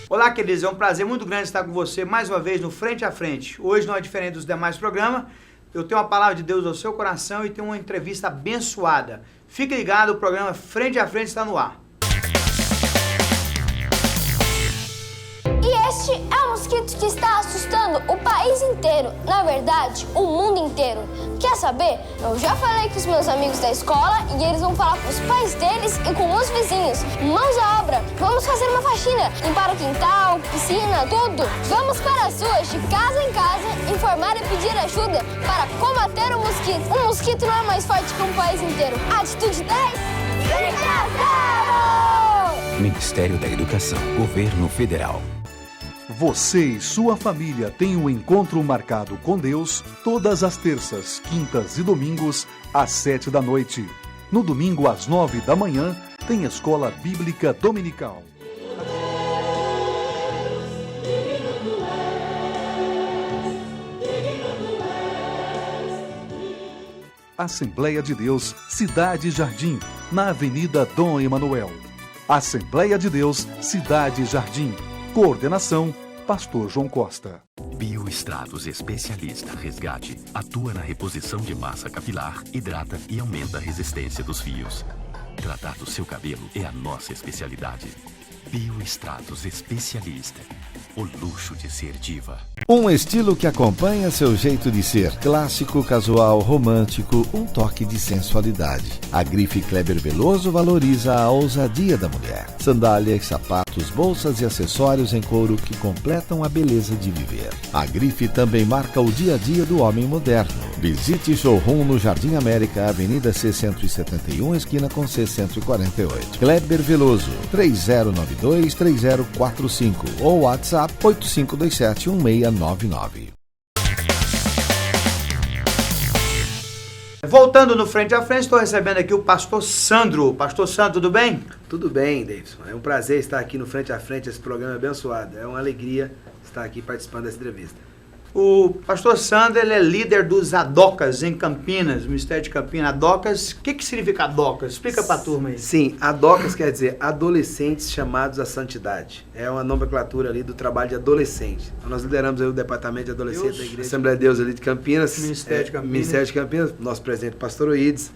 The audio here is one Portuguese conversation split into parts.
Olá, queridos, é um prazer muito grande estar com você mais uma vez no Frente a Frente. Hoje não é diferente dos demais programas, eu tenho uma palavra de Deus ao seu coração e tenho uma entrevista abençoada. Fique ligado, o programa Frente a Frente está no ar. E este é um mosquito que está assustando o país inteiro, na verdade, o mundo inteiro. Quer saber? Eu já falei com os meus amigos da escola e eles vão falar com os pais deles e com os vizinhos. Mãos à obra, vamos fazer uma faxina, limpar o quintal, piscina, tudo. Vamos para as ruas, de casa em casa, informar e pedir ajuda para combater o mosquito. Um mosquito não é mais forte que um país inteiro. Atitude 10, Educação! Ministério da Educação, Governo Federal. Você e sua família têm um encontro marcado com Deus todas as terças, quintas e domingos, às 7 da noite. No domingo, às 9 da manhã, tem Escola Bíblica Dominical. Assembleia de Deus, Cidade Jardim, na Avenida Dom Emanuel. Assembleia de Deus, Cidade Jardim. Coordenação, Pastor João Costa. Bioestratos Especialista Resgate atua na reposição de massa capilar, hidrata e aumenta a resistência dos fios. Tratar do seu cabelo é a nossa especialidade. Bioestratos Especialista. O luxo de ser diva. Um estilo que acompanha seu jeito de ser. Clássico, casual, romântico, um toque de sensualidade. A grife Kleber Veloso valoriza a ousadia da mulher. Sandálias, sapatos, bolsas e acessórios em couro que completam a beleza de viver. A grife também marca o dia a dia do homem moderno. Visite showroom no Jardim América, Avenida C171, esquina com C148. Kleber Veloso, 3092-3045 ou WhatsApp 8527-1699. Voltando no Frente a Frente, estou recebendo aqui o pastor Sandro. Pastor Sandro, tudo bem? Tudo bem, Davidson. É um prazer estar aqui no Frente a Frente, esse programa abençoado. É uma alegria estar aqui participando dessa entrevista. O pastor Sandro, ele é líder dos Adocas em Campinas, no Ministério de Campinas. Adocas, o que significa Adocas? Explica para a turma aí. Sim, Adocas quer dizer adolescentes chamados à santidade. É uma nomenclatura ali do trabalho de adolescente. Então, nós lideramos aí o departamento de adolescentes da Igreja Assembleia de Deus ali de Campinas. Ministério de Campinas. Ministério de Campinas, nosso presidente pastor Oides,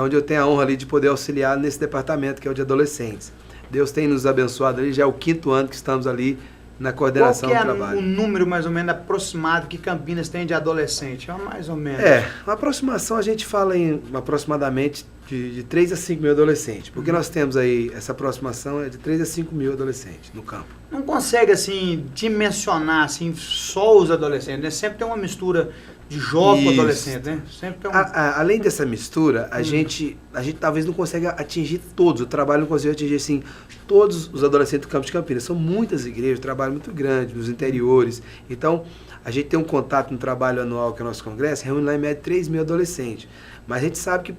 onde eu tenho a honra ali de poder auxiliar nesse departamento que é o de adolescentes. Deus tem nos abençoado ali, já é o 5º ano que estamos ali na coordenação do trabalho. Qual que é o número mais ou menos aproximado que Campinas tem de adolescente? É mais ou menos. Uma aproximação, a gente fala em aproximadamente de 3 a 5 mil adolescentes. Porque nós temos aí, essa aproximação é de 3 a 5 mil adolescentes no campo. Não consegue, assim, dimensionar, assim, só os adolescentes, né? Sempre tem uma mistura de jovem com adolescente, né? Sempre tem Além dessa mistura, a gente talvez não consiga atingir todos. O trabalho não consegue atingir, assim, todos os adolescentes do campo de Campinas. São muitas igrejas, trabalho muito grande, nos interiores. Então, a gente tem um contato no trabalho anual, que é o nosso congresso, reúne lá em média 3 mil adolescentes. Mas a gente sabe que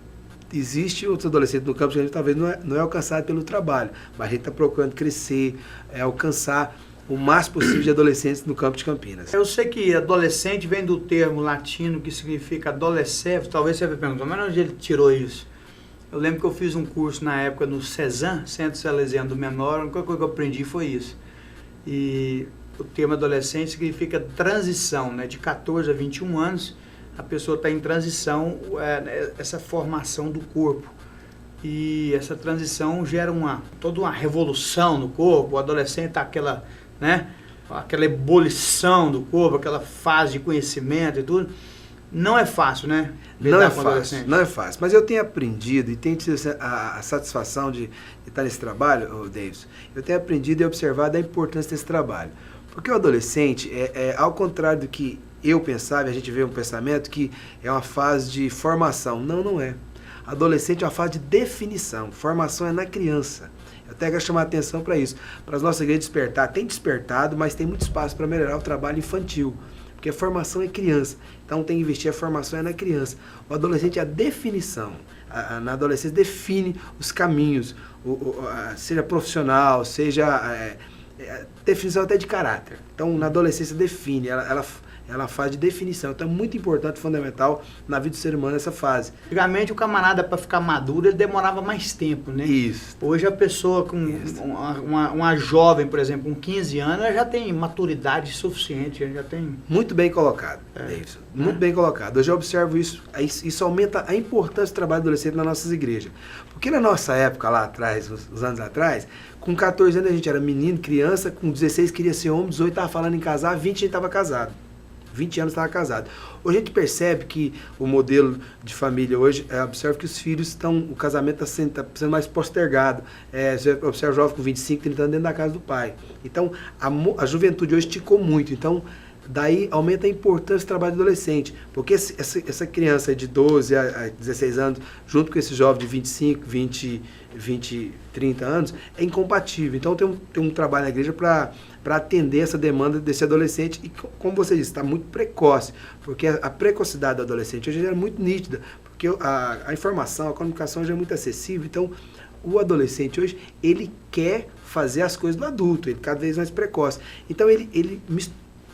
existe outros adolescentes no campo que a gente talvez não é alcançado pelo trabalho. Mas a gente está procurando crescer, alcançar o máximo possível de adolescentes no campo de Campinas. Eu sei que adolescente vem do termo latino que significa adolescente. Talvez você vai perguntar, mas onde ele tirou isso? Eu lembro que eu fiz um curso na época no CESAM, Centro Salesiano do Menor, a única coisa que eu aprendi foi isso. E o termo adolescente significa transição, né? De 14 a 21 anos, a pessoa está em transição, essa formação do corpo. E essa transição gera toda uma revolução no corpo. O adolescente está aquela ebulição do corpo, aquela fase de conhecimento e tudo. Não é fácil, né? Não é fácil. Mas eu tenho aprendido e tenho tido a satisfação de estar nesse trabalho, Davis. Eu tenho aprendido e observado a importância desse trabalho. Porque o adolescente, ao contrário do que eu pensava, a gente vê um pensamento que é uma fase de formação. Não é. Adolescente é uma fase de definição. Formação é na criança. Eu até quero chamar a atenção para isso. Para as nossas igrejas despertar. Tem despertado, mas tem muito espaço para melhorar o trabalho infantil. Porque a formação é criança. Então tem que investir, a formação é na criança. O adolescente é a definição. Na adolescência define os caminhos, seja profissional, seja definição até de caráter. Então, na adolescência define, ela faz de definição. Então, é muito importante, fundamental na vida do ser humano essa fase. Antigamente, o camarada, para ficar maduro, ele demorava mais tempo, né? Isso. Hoje, a pessoa com uma jovem, por exemplo, com 15 anos, ela já tem maturidade suficiente, já tem... Muito bem colocado, Davidson. Muito bem colocado. Hoje eu observo isso. Isso aumenta a importância do trabalho adolescente nas nossas igrejas. Porque na nossa época, lá atrás, uns anos atrás, com 14 anos a gente era menino, criança, com 16 queria ser homem, 18 estava falando em casar, 20 a gente estava casado. 20 anos estava casado. Hoje a gente percebe que o modelo de família hoje, observa que os filhos estão, o casamento está sendo mais postergado. Você observa o jovem com 25, 30 anos dentro da casa do pai. Então, a juventude hoje esticou muito. Então, daí aumenta a importância do trabalho do adolescente. Porque essa criança de 12 a 16 anos, junto com esse jovem de 25, 20, 30 anos, é incompatível. Então, tem um trabalho na igreja para atender essa demanda desse adolescente. E, como você disse, está muito precoce. Porque a precocidade do adolescente hoje é muito nítida. Porque a informação, a comunicação já é muito acessível. Então, o adolescente hoje, ele quer fazer as coisas do adulto. Ele cada vez mais precoce. Então, ele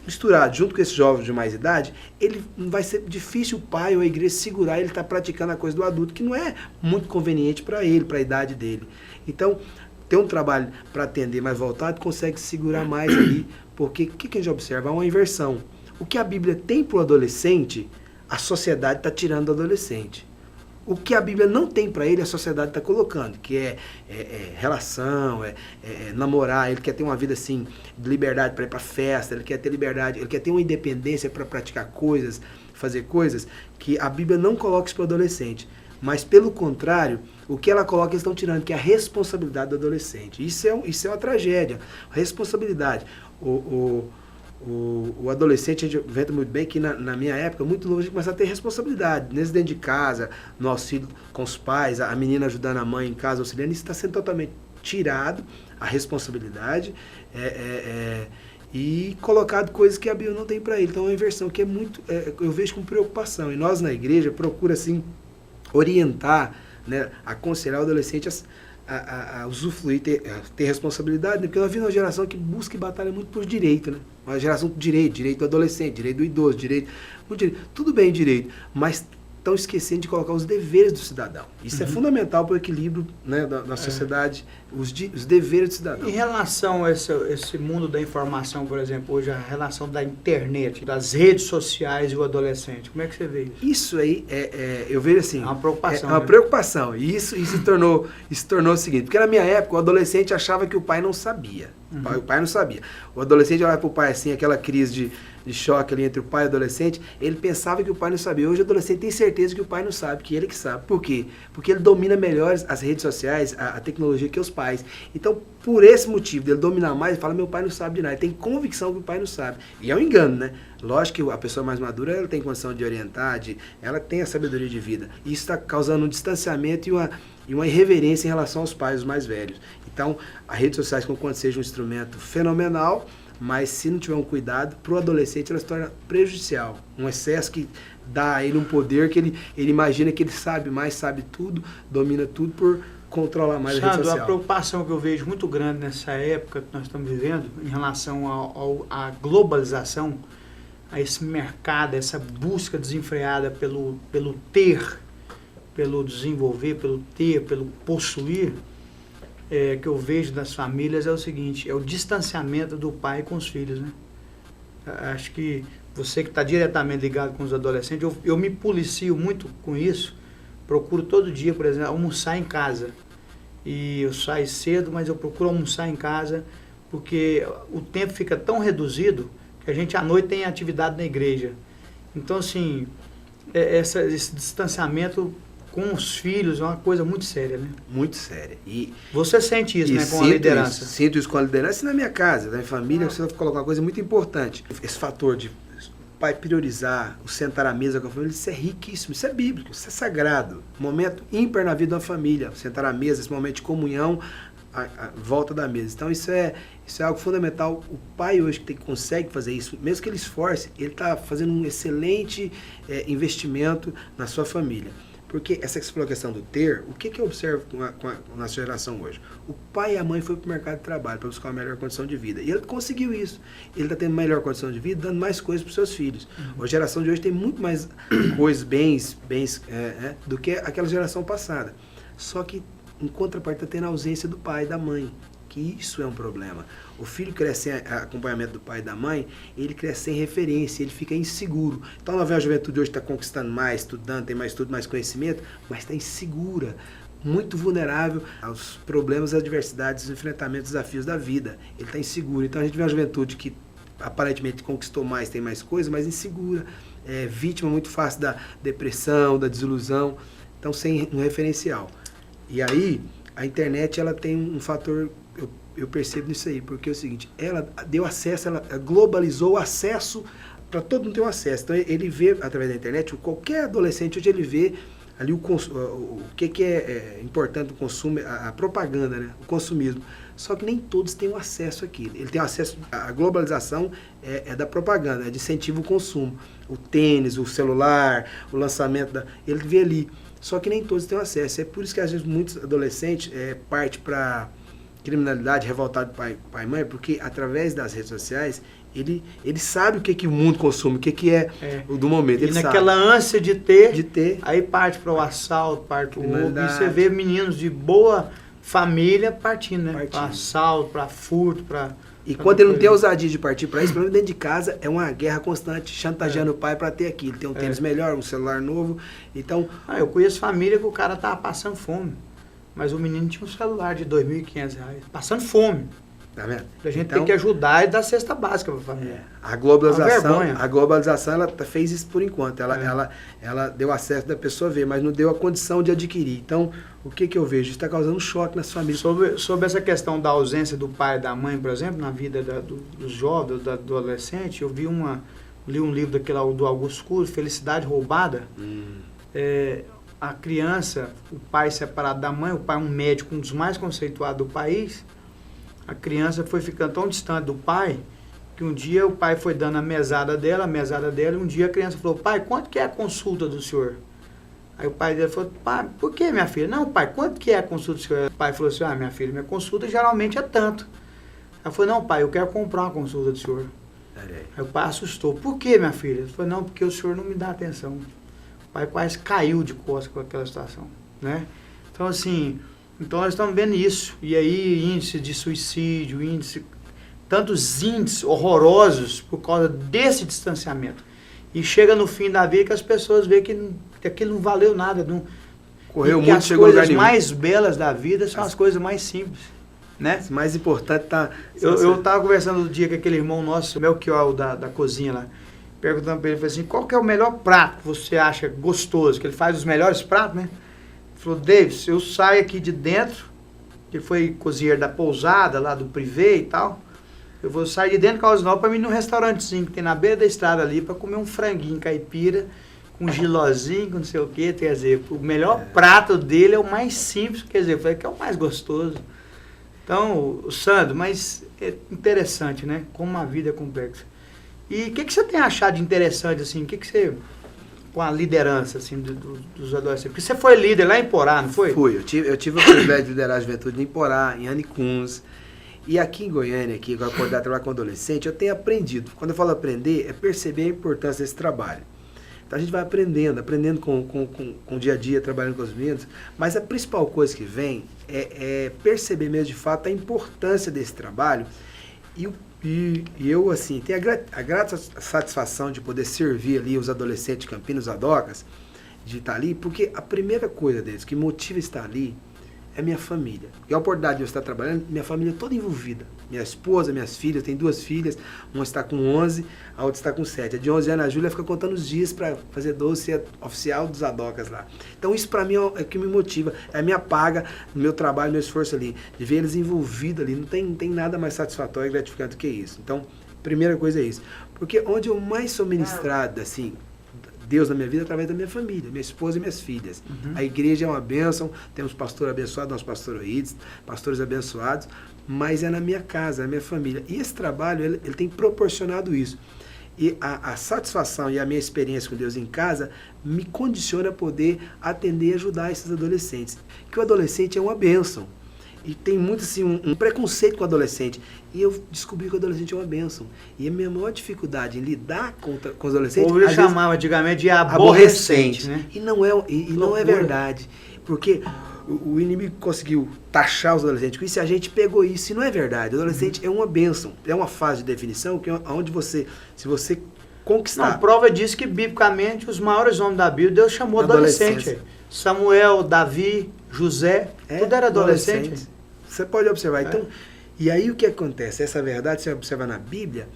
misturado junto com esse jovem de mais idade, ele vai ser difícil o pai ou a igreja segurar ele estar praticando a coisa do adulto, que não é muito conveniente para ele, para a idade dele. Então, ter um trabalho para atender mais voltado, consegue segurar mais ali, porque o que a gente observa? Há uma inversão. O que a Bíblia tem para o adolescente, a sociedade está tirando do adolescente. O que a Bíblia não tem para ele, a sociedade está colocando, que é relação, namorar, ele quer ter uma vida assim, de liberdade para ir para festa, ele quer ter liberdade, ele quer ter uma independência para praticar coisas, fazer coisas, que a Bíblia não coloca isso para o adolescente. Mas, pelo contrário, o que ela coloca, eles estão tirando, que é a responsabilidade do adolescente. Isso é uma tragédia, a responsabilidade. O adolescente, a gente vê muito bem que na minha época, muito novo, a gente começa a ter responsabilidade. Nesse dentro de casa, no auxílio com os pais, a menina ajudando a mãe em casa, auxiliando, isso está sendo totalmente tirado, a responsabilidade, e colocado coisas que a Bíblia não tem para ele. Então é uma inversão que é muito, eu vejo com preocupação. E nós na igreja procura assim, orientar, né, aconselhar o adolescente a usufruir, ter responsabilidade, né? Porque nós vivemos uma geração que busca e batalha muito por direito, né? Uma geração de direito do adolescente, direito do idoso, tudo bem direito, mas estão esquecendo de colocar os deveres do cidadão. Isso é fundamental para o equilíbrio, né, da sociedade, os deveres do cidadão. Em relação a esse mundo da informação, por exemplo, hoje a relação da internet, das redes sociais e o adolescente, como é que você vê isso? Isso aí, eu vejo assim... É uma preocupação. É uma preocupação. E isso se tornou o seguinte, porque na minha época o adolescente achava que o pai não sabia. O pai não sabia. O adolescente olhava para o pai assim, aquela crise de choque ali entre o pai e o adolescente, ele pensava que o pai não sabia. Hoje o adolescente tem certeza que o pai não sabe, que ele que sabe. Por quê? Porque ele domina melhor as redes sociais, a tecnologia que os pais. Então, por esse motivo dele dominar mais, ele fala, meu pai não sabe de nada. Ele tem convicção que o pai não sabe. E é um engano, né? Lógico que a pessoa mais madura, ela tem condição de orientar, ela tem a sabedoria de vida. E isso está causando um distanciamento e uma irreverência em relação aos pais, os mais velhos. Então, as redes sociais, quando seja um instrumento fenomenal, mas se não tiver um cuidado, para o adolescente ela se torna prejudicial. Um excesso que dá a ele um poder que ele imagina que ele sabe mais, sabe tudo, domina tudo por controlar mais a rede social. A preocupação que eu vejo muito grande nessa época que nós estamos vivendo, em relação à globalização, a esse mercado, essa busca desenfreada pelo ter, pelo desenvolver, pelo ter, pelo possuir, que eu vejo das famílias é o seguinte, é o distanciamento do pai com os filhos, né? Acho que você que está diretamente ligado com os adolescentes, eu me policio muito com isso, procuro todo dia, por exemplo, almoçar em casa. E eu saio cedo, mas eu procuro almoçar em casa, porque o tempo fica tão reduzido que a gente à noite tem atividade na igreja. Então, assim, esse distanciamento com os filhos é uma coisa muito séria, né? Muito séria. E você sente isso, né, com a liderança? Sinto isso com a liderança e na minha casa, na minha família, você vai colocar uma coisa muito importante. Esse fator de o pai priorizar, o sentar à mesa com a família, isso é riquíssimo, isso é bíblico, isso é sagrado. Um momento ímpar na vida da família, sentar à mesa, esse momento de comunhão, a volta da mesa. Então isso é algo fundamental. O pai hoje que consegue fazer isso, mesmo que ele esforce, ele está fazendo um excelente investimento na sua família. Porque essa que você falou a questão do ter, o que eu observo na sua geração hoje? O pai e a mãe foram para o mercado de trabalho para buscar uma melhor condição de vida. E ele conseguiu isso. Ele está tendo melhor condição de vida, dando mais coisas para os seus filhos. A geração de hoje tem muito mais coisas, bens do que aquela geração passada. Só que, em contrapartida, está tendo a ausência do pai e da mãe. Que isso é um problema. O filho cresce sem acompanhamento do pai e da mãe, ele cresce sem referência, ele fica inseguro. Então, a juventude hoje está conquistando mais, estudando, tem mais estudo, mais conhecimento, mas está insegura, muito vulnerável aos problemas, às adversidades, aos enfrentamentos, desafios da vida. Ele está inseguro. Então, a gente vê uma juventude que aparentemente conquistou mais, tem mais coisas, mas insegura, vítima muito fácil da depressão, da desilusão, então sem um referencial. E aí, a internet ela tem um fator, eu percebo nisso aí, porque é o seguinte, ela deu acesso, ela globalizou o acesso para todo mundo ter um acesso. Então ele vê através da internet, qualquer adolescente hoje ele vê ali o que é importante o consumo, a propaganda, né? O consumismo. Só que nem todos têm o acesso aqui. Ele tem acesso, a globalização é da propaganda, é de incentivo ao consumo. O tênis, o celular, o lançamento, ele vê ali. Só que nem todos têm acesso. É por isso que às vezes muitos adolescentes partem para criminalidade, revoltado pai e mãe, porque através das redes sociais ele sabe o que o mundo consome, o que é o do momento. Ele naquela sabe. Ânsia de ter, aí parte para o assalto, parte para o roubo. E você vê meninos de boa família partindo, né? Para assalto, para furto, para... E quando ele não tem a ousadia de partir para isso, pelo menos dentro de casa é uma guerra constante, chantageando o pai para ter aquilo. Tem um tênis melhor, um celular novo. Então, eu conheço família que o cara tava passando fome, mas o menino tinha um celular de R$2.500, passando fome. Tá vendo? A gente tem que ajudar e dar cesta básica para a família. A globalização ela fez isso por enquanto. Ela deu acesso da pessoa ver, mas não deu a condição de adquirir. Então, o que eu vejo? Isso está causando um choque nas famílias. Sobre essa questão da ausência do pai e da mãe, por exemplo, na vida dos jovens, do adolescente, eu li um livro daquele do Augusto Cury, Felicidade Roubada. A criança, o pai separado da mãe, o pai é um médico, um dos mais conceituados do país. A criança foi ficando tão distante do pai, que um dia o pai foi dando a mesada dela, e um dia a criança falou, pai, quanto que é a consulta do senhor? Aí o pai dele falou, pai, por que, minha filha? Não, pai, quanto que é a consulta do senhor? O pai falou assim, minha filha, minha consulta geralmente é tanto. Ela falou, não, pai, eu quero comprar uma consulta do senhor. Aí o pai assustou, por que, minha filha? Ele falou, não, porque o senhor não me dá atenção. O pai quase caiu de costas com aquela situação, né? Então, assim... Então, nós estamos vendo isso. E aí, índice de suicídio, tantos índices horrorosos por causa desse distanciamento. E chega no fim da vida que as pessoas veem que aquilo não valeu nada. Correu muito, muito, chegou a lugar nenhum. As coisas mais belas da vida são as coisas mais simples. Né? O mais importante tá... Eu estava conversando outro dia com aquele irmão nosso, o Melchior, da cozinha lá, perguntando para ele, falei assim, qual que é o melhor prato que você acha gostoso? Que ele faz os melhores pratos, né? Falou, Davis, eu saio aqui de dentro, que foi cozinheiro da pousada, lá do privê e tal, eu vou sair de dentro do Caldas Novas para ir num restaurantezinho que tem na beira da estrada ali, para comer um franguinho caipira, com gilozinho, com não sei o quê, quer dizer, o melhor prato dele é o mais simples, quer dizer, eu falei que é o mais gostoso. Então, Sandro, mas é interessante, né, como a vida é complexa. E o que você tem achado de interessante, assim, o que você... com a liderança, assim, dos adolescentes? Porque você foi líder lá em Porá, não foi? Fui, eu tive o privilégio de liderar a juventude em Porá, em Anicuns. E aqui em Goiânia, agora por trabalhar com adolescente, eu tenho aprendido. Quando eu falo aprender, é perceber a importância desse trabalho. Então a gente vai aprendendo com o dia a dia, trabalhando com os meninos. Mas a principal coisa que vem é perceber mesmo de fato a importância desse trabalho. E eu, assim, tenho a grata satisfação de poder servir ali os adolescentes de Campinas, Adocas, de estar ali, porque a primeira coisa deles que motiva estar ali é minha família. E a oportunidade de eu estar trabalhando, minha família toda envolvida. Minha esposa, minhas filhas, tem 2 filhas, uma está com 11, a outra está com 7. A de 11 anos, a Júlia, fica contando os dias para fazer 12, ser oficial dos Adocas lá. Então isso para mim é o que me motiva, é a minha paga, o meu trabalho, meu esforço ali, de ver eles envolvidos ali, não tem nada mais satisfatório e gratificante do que isso. Então, primeira coisa é isso. Porque onde eu mais sou ministrado, assim, Deus na minha vida através da minha família, minha esposa e minhas filhas. A igreja é uma bênção, temos pastor abençoado, nosso pastor Oides, pastores abençoados, mas é na minha casa, na minha família. E esse trabalho, ele tem proporcionado isso. E a satisfação e a minha experiência com Deus em casa me condiciona a poder atender e ajudar esses adolescentes. Que o adolescente é uma bênção. E tem muito assim, um preconceito com o adolescente. E eu descobri que o adolescente é uma bênção. E a minha maior dificuldade em lidar com os adolescentes... Ou eu chamava antigamente de aborrecente, né? E não é verdade. Porque o inimigo conseguiu taxar os adolescentes com isso e a gente pegou isso. E não é verdade. O adolescente é uma bênção. É uma fase de definição que onde você, se você conquistar... Não, prova disso que, biblicamente, os maiores homens da Bíblia, Deus chamou adolescente. Samuel, Davi, José, tudo era adolescente. Você pode observar. Então, e aí o que acontece? Essa verdade você observa na Bíblia,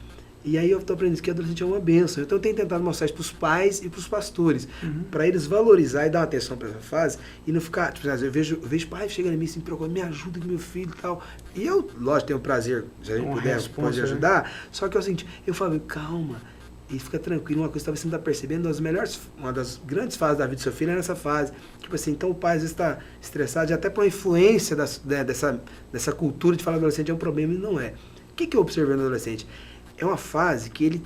e aí eu estou aprendendo que adolescente é uma bênção. Então eu tenho tentado mostrar isso para os pais e para os pastores, para eles valorizar e dar atenção para essa fase, e não ficar, tipo, eu vejo pai chegando em mim assim, me ajuda com meu filho e tal. E eu, lógico, tenho prazer, se a gente pode ajudar, só que é o seguinte, eu falo, calma, e fica tranquilo, uma coisa que talvez você não está percebendo, uma das grandes fases da vida do seu filho é nessa fase. Tipo assim, então o pai às vezes está estressado, já até por uma influência dessa cultura de falar que adolescente é um problema, e não é. O que eu observei no adolescente? É uma fase que ele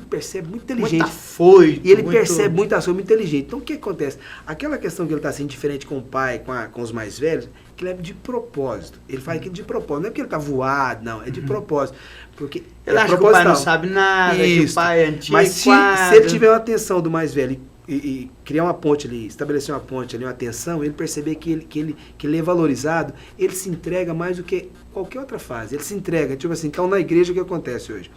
percebe muito inteligente. Muito afoito. E ele percebe muito afoito, muito inteligente. Então o que acontece? Aquela questão que ele está assim, diferente com o pai, com os mais velhos, que ele é de propósito. Ele faz aquilo de propósito. Não é porque ele está voado, não. É de propósito. Porque ele acha que o pai não sabe nada, que o pai é antigo. Mas se ele tiver uma atenção do mais velho e criar uma ponte ali, estabelecer uma ponte ali, uma atenção, ele perceber que ele é valorizado, ele se entrega mais do que qualquer outra fase. Ele se entrega, tipo assim, então na igreja o que acontece hoje?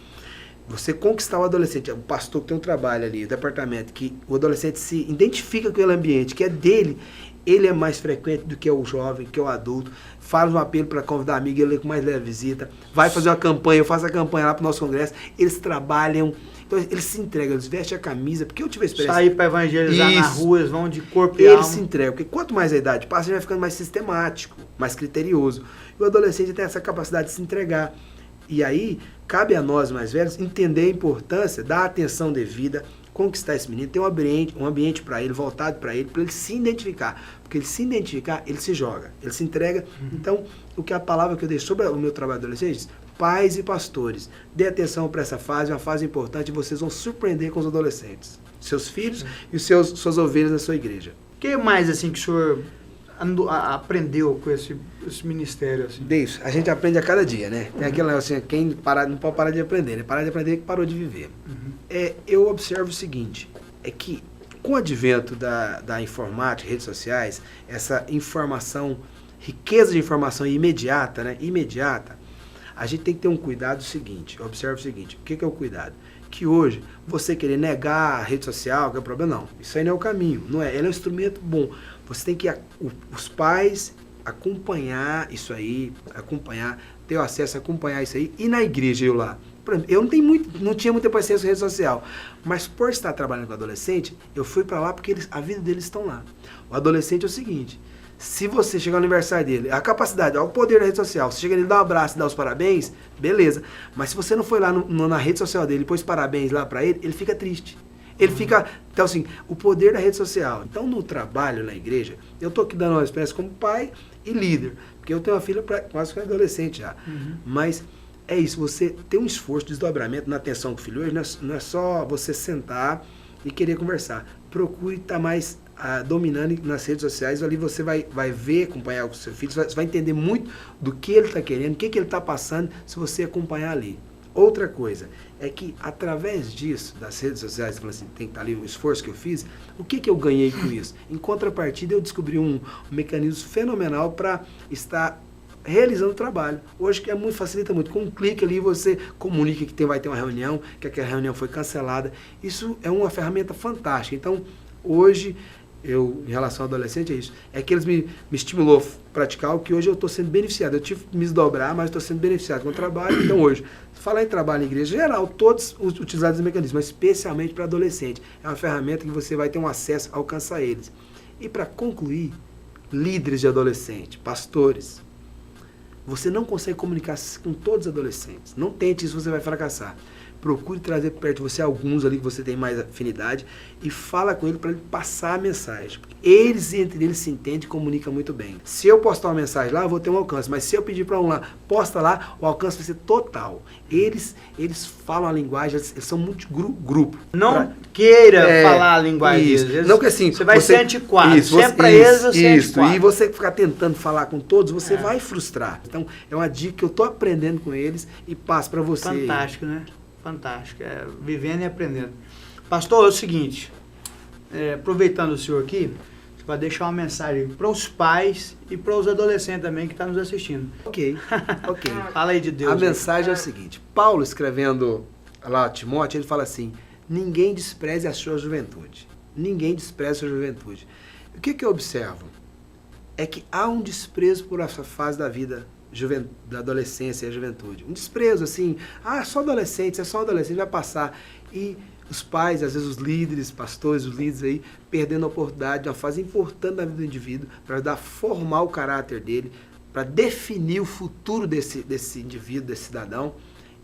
Você conquistar o adolescente, o pastor que tem um trabalho ali, o departamento, que o adolescente se identifica com aquele ambiente, que é dele, ele é mais frequente do que o jovem, que é o adulto, faz um apelo para convidar amigo, ele é com mais leve visita, vai fazer uma campanha, eu faço a campanha lá para o nosso congresso, eles trabalham, então eles se entregam, eles vestem a camisa, porque eu tive a experiência... Sair para evangelizar na rua, eles vão de corpo e alma. Eles se entregam, porque quanto mais a idade passa, ele vai ficando mais sistemático, mais criterioso. E o adolescente tem essa capacidade de se entregar. E aí, cabe a nós mais velhos entender a importância, dar atenção devida, conquistar esse menino, ter um ambiente para ele, voltado para ele se identificar. Porque ele se identificar, ele se joga, ele se entrega. Então, o que a palavra que eu deixo sobre o meu trabalho de adolescentes, pais e pastores, dê atenção para essa fase, uma fase importante, e vocês vão surpreender com os adolescentes, seus filhos e suas ovelhas da sua igreja. O que mais assim que o senhor aprendeu com esse ministério? Assim? Deus, a gente aprende a cada dia, né? Tem aquele negócio assim, quem não pode parar de aprender, né? Parar de aprender é que parou de viver. Eu observo o seguinte, é que com o advento da informática, redes sociais, essa informação, riqueza de informação imediata, né? A gente tem que ter um cuidado seguinte, observa o seguinte, o que é o cuidado? Que hoje, você querer negar a rede social, que é o problema, não. Isso aí não é o caminho, não é. Ela é um instrumento bom. Você tem que, os pais, acompanhar isso aí, ter o acesso a acompanhar isso aí, e na igreja eu lá. Por exemplo, eu não tinha muita paciência com rede social, mas por estar trabalhando com adolescente, eu fui para lá porque a vida deles estão lá. O adolescente é o seguinte, se você chegar no aniversário dele, a capacidade, o poder da rede social, você chega nele, dá um abraço e dá os parabéns, beleza. Mas se você não foi lá na rede social dele e pôs parabéns lá para ele fica triste. Ele fica, então assim, o poder da rede social. Então no trabalho, na igreja, eu estou aqui dando uma experiência como pai e líder, porque eu tenho uma filha quase que adolescente já. Mas é isso, você tem um esforço de desdobramento na atenção com o filho hoje, não é só você sentar e querer conversar. Procure estar mais dominando nas redes sociais, ali você vai ver, acompanhar o seu filho, você vai entender muito do que ele está querendo, o que ele está passando, se você acompanhar ali. Outra coisa é que, através disso, das redes sociais, assim, tem que estar ali o esforço que eu fiz, o que eu ganhei com isso? Em contrapartida, eu descobri um mecanismo fenomenal para estar realizando o trabalho. Hoje que facilita muito. Com um clique ali você comunica que vai ter uma reunião, que aquela reunião foi cancelada. Isso é uma ferramenta fantástica. Então, hoje, em relação ao adolescente, é isso. É que eles me estimulou a praticar o que hoje eu estou sendo beneficiado. Eu tive que me desdobrar, mas estou sendo beneficiado com o trabalho. Então, hoje, falar em trabalho em igreja, geral, todos utilizados esse mecanismo, mas especialmente para adolescente. É uma ferramenta que você vai ter um acesso a alcançar eles. E para concluir, líderes de adolescente, pastores, você não consegue comunicar com todos os adolescentes. Não tente isso, você vai fracassar. procure trazer perto de você alguns ali que você tem mais afinidade e fala com ele para ele passar a mensagem. Eles, entre eles, se entendem e comunicam muito bem. Se eu postar uma mensagem lá, eu vou ter um alcance, mas se eu pedir para um lá, posta lá, o alcance vai ser total. Eles falam a linguagem, eles são muito grupo. Não queira falar a linguagem deles. Não que assim, você vai ser antiquado. Sempre eles você é antiquado. E você ficar tentando falar com todos, você vai frustrar. Então, é uma dica que eu tô aprendendo com eles e passo para você. Fantástico, né? Fantástico. Vivendo e aprendendo. Pastor, é o seguinte, aproveitando o senhor aqui, você vai deixar uma mensagem para os pais e para os adolescentes também que estão nos assistindo. Ok. Fala aí de Deus. A mensagem é o seguinte, Paulo escrevendo lá a Timóteo, ele fala assim, ninguém despreze a sua juventude. Ninguém despreze a sua juventude. O que eu observo? É que há um desprezo por essa fase da vida, da adolescência e a juventude. Um desprezo, assim, só adolescente, vai passar. E os pais, às vezes os líderes, pastores, os líderes aí, perdendo a oportunidade de uma fase importante da vida do indivíduo para ajudar a formar o caráter dele, para definir o futuro desse indivíduo, desse cidadão,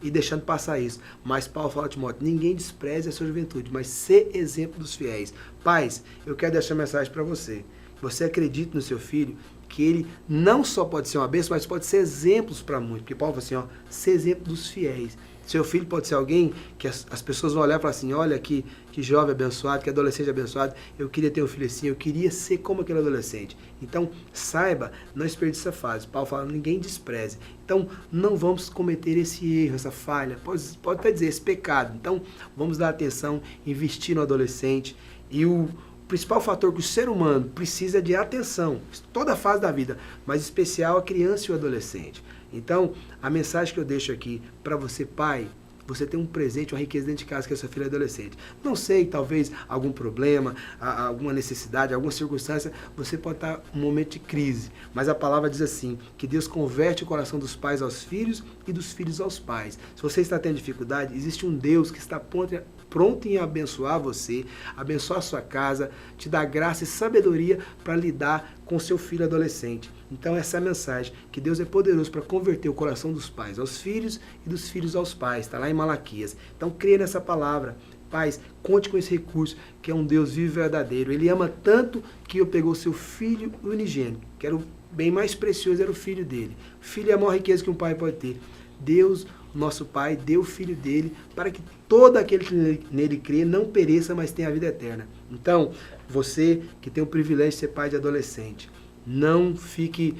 e deixando passar isso. Mas Paulo fala a Timóteo, ninguém despreze a sua juventude, mas ser exemplo dos fiéis. Pais, eu quero deixar uma mensagem para você. Você acredita no seu filho, que ele não só pode ser uma bênção, mas pode ser exemplos para muitos. Porque Paulo fala assim, ser exemplo dos fiéis. Seu filho pode ser alguém que as pessoas vão olhar e falar assim, olha que jovem abençoado, que adolescente abençoado, eu queria ter um filho assim, eu queria ser como aquele adolescente. Então, saiba, não desperdice essa fase. Paulo fala, ninguém despreze. Então, não vamos cometer esse erro, essa falha, pode até dizer, esse pecado. Então, vamos dar atenção, investir no adolescente. E o principal fator que o ser humano precisa é de atenção, toda a fase da vida, mas em especial a criança e o adolescente. Então, a mensagem que eu deixo aqui para você, pai, você tem um presente, uma riqueza dentro de casa que é sua filha adolescente. Não sei, talvez algum problema, alguma necessidade, alguma circunstância, você pode estar em um momento de crise. Mas a palavra diz assim, que Deus converte o coração dos pais aos filhos e dos filhos aos pais. Se você está tendo dificuldade, existe um Deus que está pronto em abençoar você, abençoar a sua casa, te dar graça e sabedoria para lidar com seu filho adolescente. Então essa é a mensagem, que Deus é poderoso para converter o coração dos pais aos filhos e dos filhos aos pais, está lá em Malaquias. Então creia nessa palavra. Pais, conte com esse recurso, que é um Deus vivo e verdadeiro. Ele ama tanto que pegou seu filho unigênito, que era o bem mais precioso, era o filho dele. O filho é a maior riqueza que um pai pode ter. Deus, nosso Pai, deu o Filho dele para que todo aquele que nele crê não pereça, mas tenha a vida eterna. Então, você que tem o privilégio de ser pai de adolescente, não fique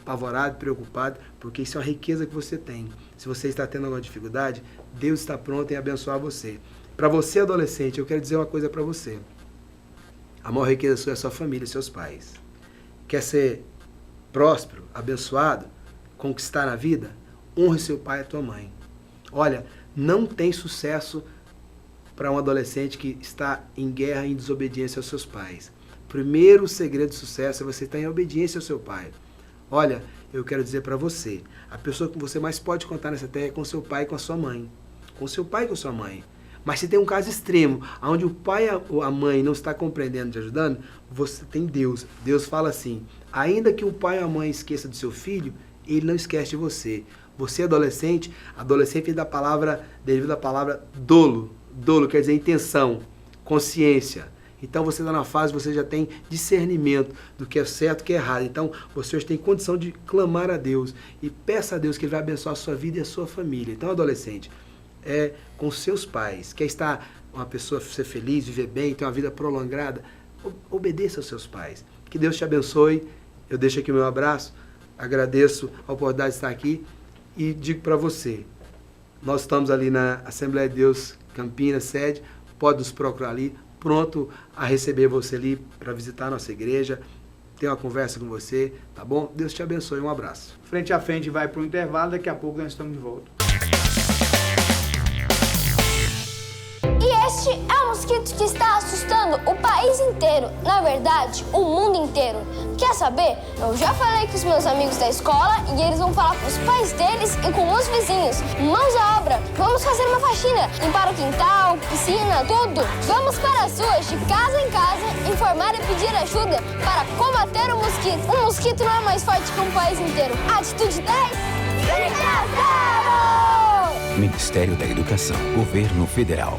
apavorado, preocupado, porque isso é uma riqueza que você tem. Se você está tendo alguma dificuldade, Deus está pronto em abençoar você. Para você, adolescente, eu quero dizer uma coisa para você. A maior riqueza sua é a sua família, seus pais. Quer ser próspero, abençoado, conquistar na vida? Honre seu pai e a tua mãe. Olha, não tem sucesso para um adolescente que está em guerra e em desobediência aos seus pais. Primeiro segredo de sucesso é você estar em obediência ao seu pai. Olha, eu quero dizer para você, a pessoa que você mais pode contar nessa terra é com seu pai e com a sua mãe. Com seu pai e com a sua mãe. Mas se tem um caso extremo, onde o pai ou a mãe não está compreendendo, te ajudando, você tem Deus. Deus fala assim, ainda que o pai ou a mãe esqueça do seu filho, ele não esquece de você. Você adolescente vem da palavra, devido à palavra dolo. Dolo quer dizer intenção, consciência. Então você está na fase, você já tem discernimento do que é certo e do que é errado. Então você tem condição de clamar a Deus e peça a Deus que Ele vai abençoar a sua vida e a sua família. Então, adolescente, com seus pais, quer estar uma pessoa, ser feliz, viver bem, ter uma vida prolongada, obedeça aos seus pais. Que Deus te abençoe. Eu deixo aqui o meu abraço, agradeço a oportunidade de estar aqui. E digo para você, nós estamos ali na Assembleia de Deus Campinas, sede, pode nos procurar ali, pronto a receber você ali para visitar a nossa igreja, ter uma conversa com você, tá bom? Deus te abençoe, um abraço. Frente a frente vai para o intervalo, daqui a pouco nós estamos de volta. E este é um mosquito que está assustando o país inteiro, na verdade, o mundo inteiro. Quer saber? Eu já falei com os meus amigos da escola e eles vão falar com os pais deles e com os vizinhos. Mãos à obra, vamos fazer uma faxina, limpar o quintal, piscina, tudo. Vamos para as ruas, de casa em casa, informar e pedir ajuda para combater o mosquito. Um mosquito não é mais forte que um país inteiro. Atitude 10, engraçado! Ministério da Educação, Governo Federal.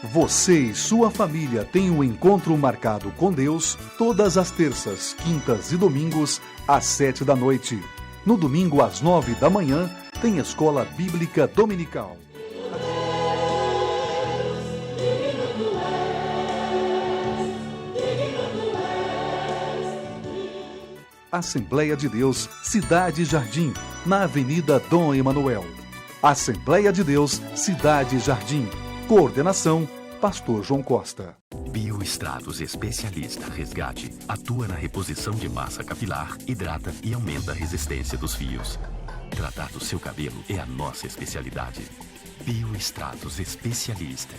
Você e sua família têm um encontro marcado com Deus todas as terças, quintas e domingos, às 7 da noite. No domingo, às 9 da manhã, tem Escola Bíblica Dominical. Assembleia de Deus, Cidade Jardim, na Avenida Dom Emanuel. Assembleia de Deus, Cidade Jardim. Coordenação, Pastor João Costa. Bioestratos Especialista Resgate atua na reposição de massa capilar, hidrata e aumenta a resistência dos fios. Tratar do seu cabelo é a nossa especialidade. Bioestratos Especialista.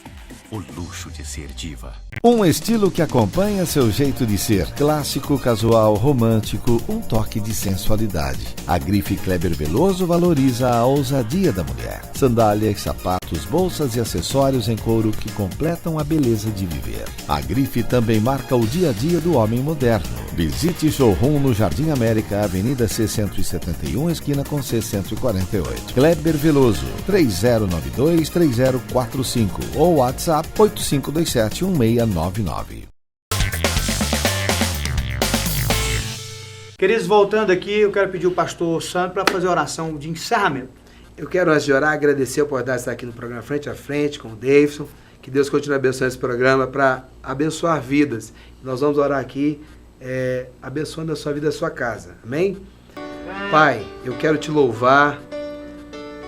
O luxo de ser diva. Um estilo que acompanha seu jeito de ser. Clássico, casual, romântico, um toque de sensualidade. A grife Kleber Veloso valoriza a ousadia da mulher. Sandálias, sapatos, bolsas e acessórios em couro que completam a beleza de viver. A grife também marca o dia a dia do homem moderno. Visite showroom no Jardim América, Avenida C171, esquina com C148. Kleber Veloso, 3092-3045 ou WhatsApp 8527-1699. Queridos, voltando aqui, eu quero pedir o pastor Sandro para fazer a oração de encerramento. Eu quero, antes de orar, agradecer a oportunidade de estar aqui no programa Frente a Frente com o Davidson. Que Deus continue abençoando esse programa para abençoar vidas. Nós vamos orar aqui, abençoando a sua vida e a sua casa. Amém? Pai, eu quero te louvar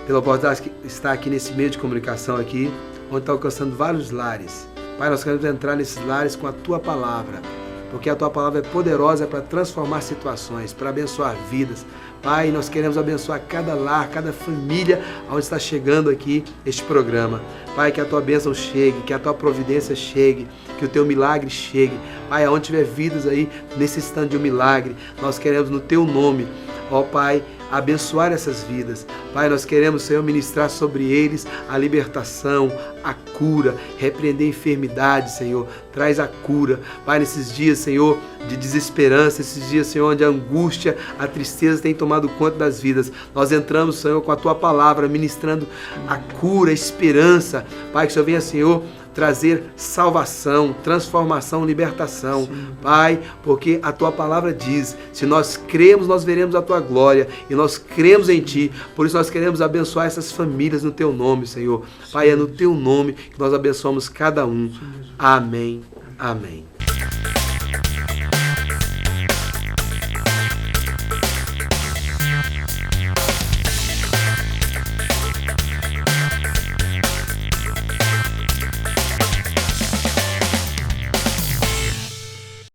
pela oportunidade de estar aqui nesse meio de comunicação aqui, onde está alcançando vários lares. Pai, nós queremos entrar nesses lares com a Tua Palavra, porque a Tua Palavra é poderosa para transformar situações, para abençoar vidas. Pai, nós queremos abençoar cada lar, cada família onde está chegando aqui este programa. Pai, que a Tua bênção chegue, que a Tua providência chegue, que o Teu milagre chegue. Pai, aonde tiver vidas aí necessitando de um milagre, nós queremos no Teu nome, ó Pai, abençoar essas vidas. Pai, nós queremos, Senhor, ministrar sobre eles a libertação, a cura, repreender a enfermidade, Senhor. Traz a cura. Pai, nesses dias, Senhor, de desesperança, esses dias, Senhor, onde a angústia, a tristeza tem tomado conta das vidas. Nós entramos, Senhor, com a Tua Palavra, ministrando a cura, a esperança. Pai, que o Senhor venha, Senhor, trazer salvação, transformação, libertação. Sim. Pai, porque a Tua Palavra diz, se nós cremos, nós veremos a Tua glória, e nós cremos em Ti, por isso nós queremos abençoar essas famílias no Teu nome, Senhor. Pai, é no Teu nome que nós abençoamos cada um. Amém. Amém.